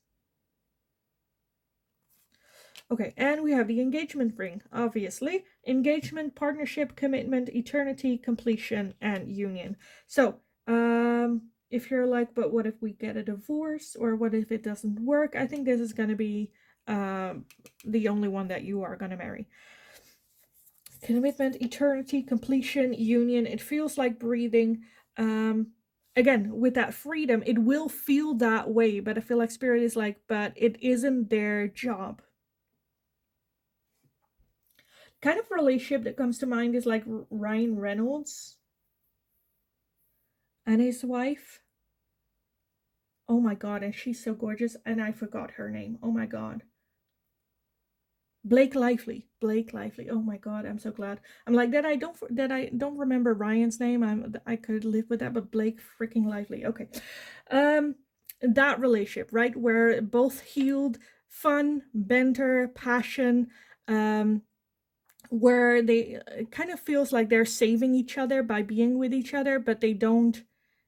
Okay, and we have the engagement ring, obviously. Engagement, partnership, commitment, eternity, completion, and union. So, if you're like, but what if we get a divorce, or what if it doesn't work? I think this is going to be the only one that you are going to marry. Commitment, eternity, completion, union. It feels like breathing. Again, with that freedom, it will feel that way, but I feel like spirit is like, but it isn't their job. Kind of relationship that comes to mind is like Ryan Reynolds and his wife. Oh my god, and she's so gorgeous, and I forgot her name. Oh my god. Blake Lively. Blake Lively. Oh my god, I'm so glad. I'm like that I don't remember Ryan's name. I could live with that, but Blake freaking Lively. Okay. That relationship, right? Where both healed, fun, banter, passion, where they it kind of feels like they're saving each other by being with each other, but they don't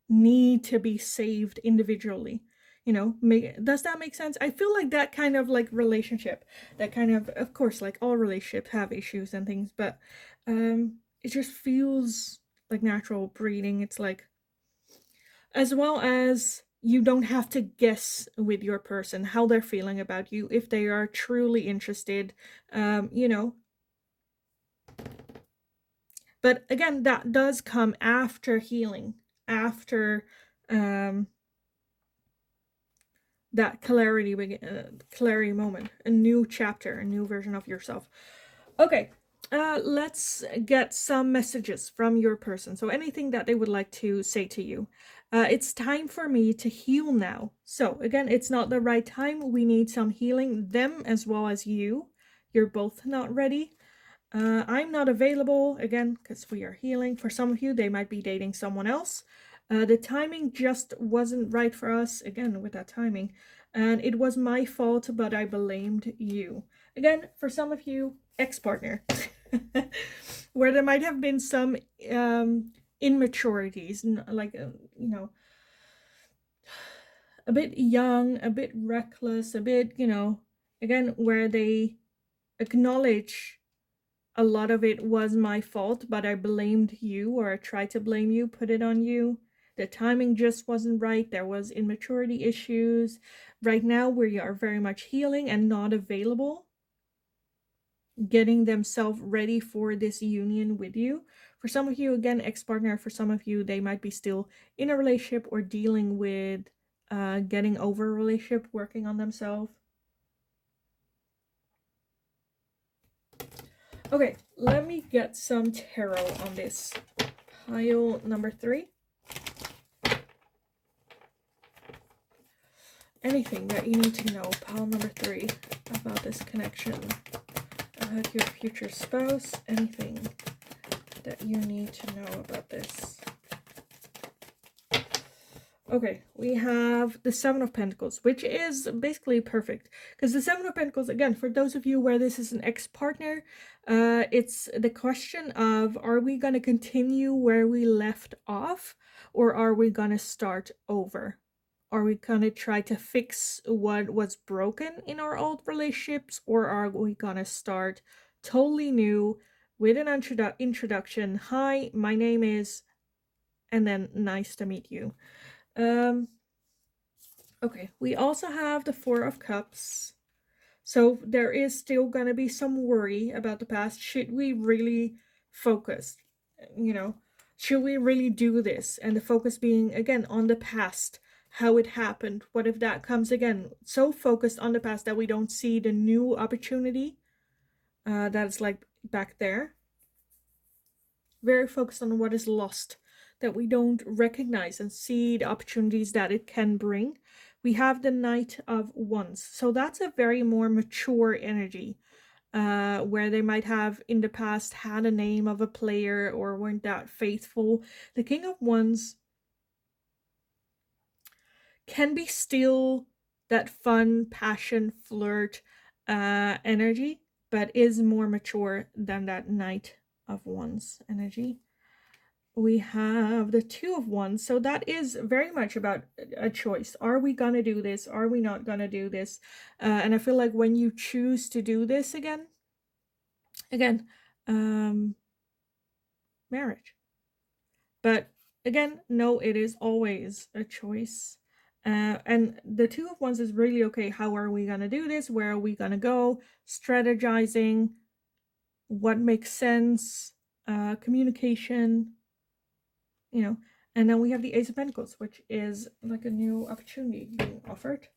need to be saved individually. Does that make sense? I feel like that kind of like relationship, that kind of course, like all relationships have issues and things, but it just feels like natural breeding. It's like, as well as you don't have to guess with your person how they're feeling about you if they are truly interested. You know, But again, that does come after healing, after um, that clarity moment, a new chapter, a new version of yourself. Okay, let's get some messages from your person. So anything that they would like to say to you. It's time for me to heal now. So again, it's not the right time. We need some healing, them as well as you. You're both not ready. I'm not available, again, because we are healing. For some of you, they might be dating someone else. The timing just wasn't right for us, again, with that timing. And it was my fault, but I blamed you. Again, for some of you, ex-partner. Where there might have been some immaturities, like, a bit young, a bit reckless, a bit, again, where they acknowledge a lot of it was my fault, but I blamed you, or I tried to blame you, put it on you. The timing just wasn't right. There was immaturity issues. Right now, we are very much healing and not available, getting themselves ready for this union with you. For some of you, again, ex-partner, for some of you, they might be still in a relationship or dealing with getting over a relationship, working on themselves. Okay, let me get some tarot on this. Pile number 3. Anything that you need to know, pile number 3, about this connection, about your future spouse, anything that you need to know about this. Okay, we have the Seven of Pentacles, which is basically perfect. Because the Seven of Pentacles, again, for those of you where this is an ex-partner, it's the question of, are we going to continue where we left off? Or are we going to start over? Are we going to try to fix what was broken in our old relationships? Or are we going to start totally new with an introduction? Hi, my name is, and then nice to meet you. Okay, we also have the Four of Cups. So there is still going to be some worry about the past. Should we really focus? Should we really do this? And the focus being, again, on the past, how it happened. What if that comes again? So focused on the past that we don't see the new opportunity that's like back there. Very focused on what is lost, that we don't recognize and see the opportunities that it can bring. We have the Knight of Wands. So that's a very more mature energy, where they might have in the past had a name of a player or weren't that faithful. The King of Wands can be still that fun, passion, flirt energy, but is more mature than that Knight of Wands energy. We have the Two of Wands, so that is very much about a choice. Are we gonna do this? Are we not gonna do this? And I feel like when you choose to do this again, marriage. But again, no, it is always a choice. And the Two of Wands is really, okay, how are we gonna do this? Where are we gonna go? Strategizing, what makes sense, communication, you know. And then we have the Ace of Pentacles, which is like a new opportunity being offered.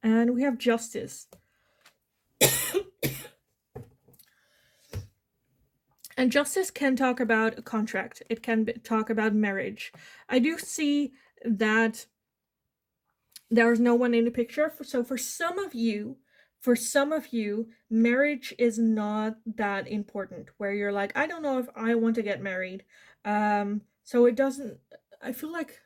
And we have Justice. And Justice can talk about a contract. It can talk about marriage. I do see that there's no one in the picture. So for some of you, marriage is not that important, where you're like, I don't know if I want to get married. So it doesn't, I feel like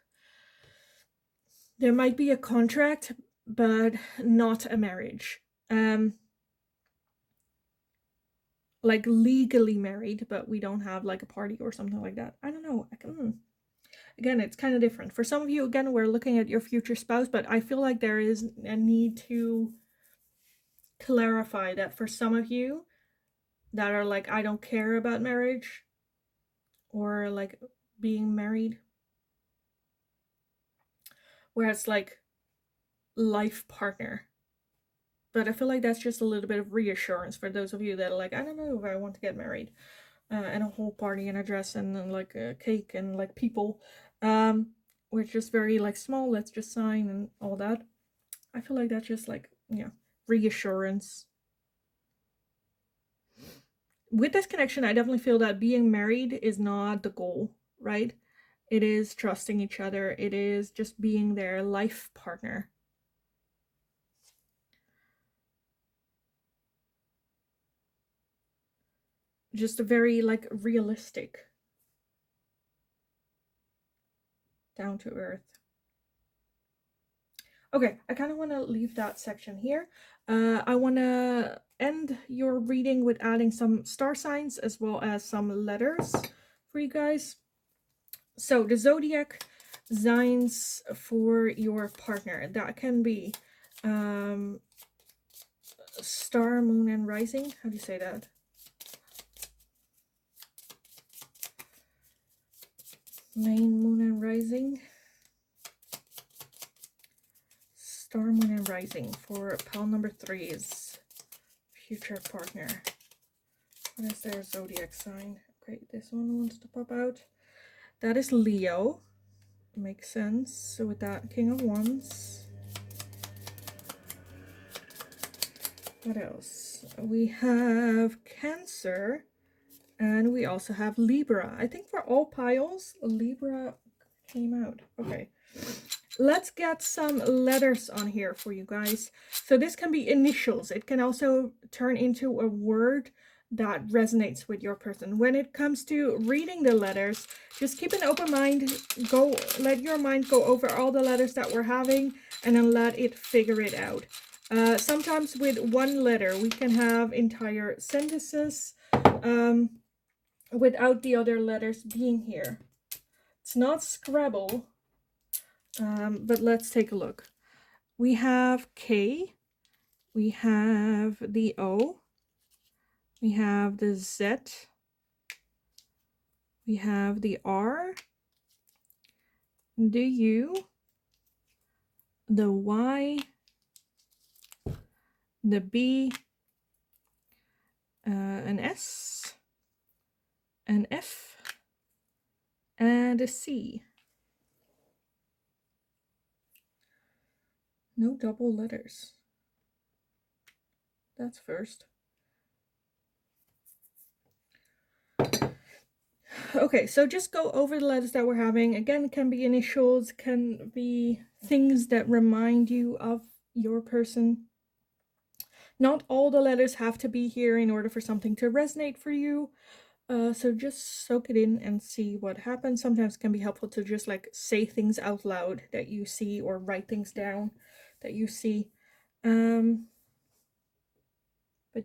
there might be a contract, but not a marriage. Like legally married, but we don't have like a party or something like that. I don't know. Again, it's kind of different. For some of you, again, we're looking at your future spouse, but I feel like there is a need to clarify that for some of you that are like, I don't care about marriage or like being married, where it's like life partner. But I feel like that's just a little bit of reassurance for those of you that are like, I don't know if I want to get married. And a whole party and a dress and like a cake and like people. We're just very like small, let's just sign and all that. I feel like that's just like, yeah, reassurance. With this connection, I definitely feel that being married is not the goal, right? It is trusting each other. It is just being their life partner. Just a very like realistic, down to earth. Okay, I kind of want to leave that section here. I want to end your reading with adding some star signs as well as some letters for you guys. So the zodiac signs for your partner, that can be star, moon, and rising. How do you say that? Main, moon, and rising. Star, moon, and rising for pile number 3's future partner. What is their zodiac sign? Okay, this one wants to pop out. That is Leo. Makes sense. So with that, King of Wands. What else? We have Cancer. And we also have Libra. I think for all piles, Libra came out. Okay. Let's get some letters on here for you guys. So this can be initials. It can also turn into a word that resonates with your person. When it comes to reading the letters, just keep an open mind. Let your mind go over all the letters that we're having and then let it figure it out. Sometimes with one letter, we can have entire sentences without the other letters being here. It's not Scrabble, but let's take a look. We have K, we have the O, we have the Z, we have the R, the U, the Y, the B, an S, an F, and a C. No double letters. That's first. Okay, so just go over the letters that we're having. Again, it can be initials, can be things that remind you of your person. Not all the letters have to be here in order for something to resonate for you. So just soak it in and see what happens. Sometimes it can be helpful to just like say things out loud that you see or write things down that you see. But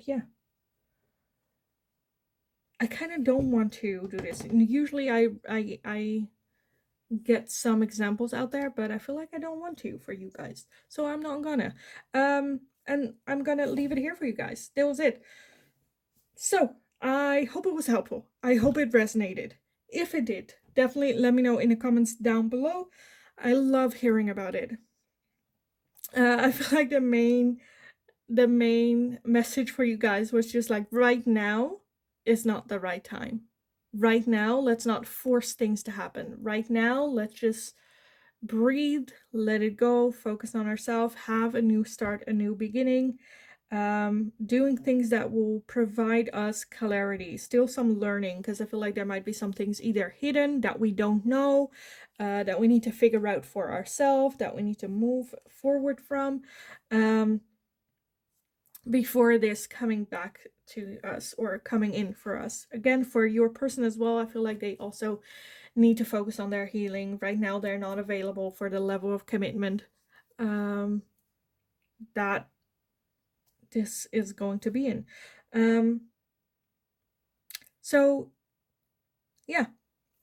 yeah, I kind of don't want to do this. And usually I get some examples out there, but I feel like I don't want to for you guys. So I'm not gonna. And I'm gonna leave it here for you guys. That was it. So I hope it was helpful. I hope it resonated. If it did, definitely let me know in the comments down below. I love hearing about it. I feel like the main message for you guys was just like right now is not the right time. Right now, let's not force things to happen. Right now, let's just breathe, let it go, focus on ourselves, have a new start, a new beginning, doing things that will provide us clarity, still some learning, because I feel like there might be some things either hidden that we don't know, that we need to figure out for ourselves, that we need to move forward from. Before this coming back to us or coming in for us. Again, for your person as well, I feel like they also need to focus on their healing. Right now, they're not available for the level of commitment that this is going to be in. So, yeah.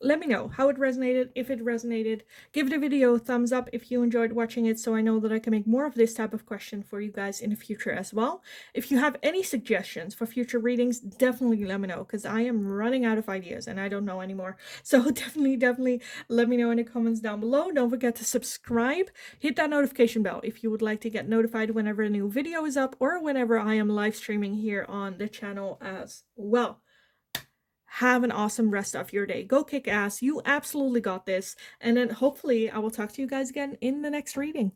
Let me know how it resonated, if it resonated. Give the video a thumbs up if you enjoyed watching it, so I know that I can make more of this type of question for you guys in the future as well. If you have any suggestions for future readings, definitely let me know, because I am running out of ideas and I don't know anymore. So definitely let me know in the comments down below. Don't forget to subscribe. Hit that notification bell if you would like to get notified whenever a new video is up or whenever I am live streaming here on the channel as well. Have an awesome rest of your day. Go kick ass. You absolutely got this. And then hopefully I will talk to you guys again in the next reading.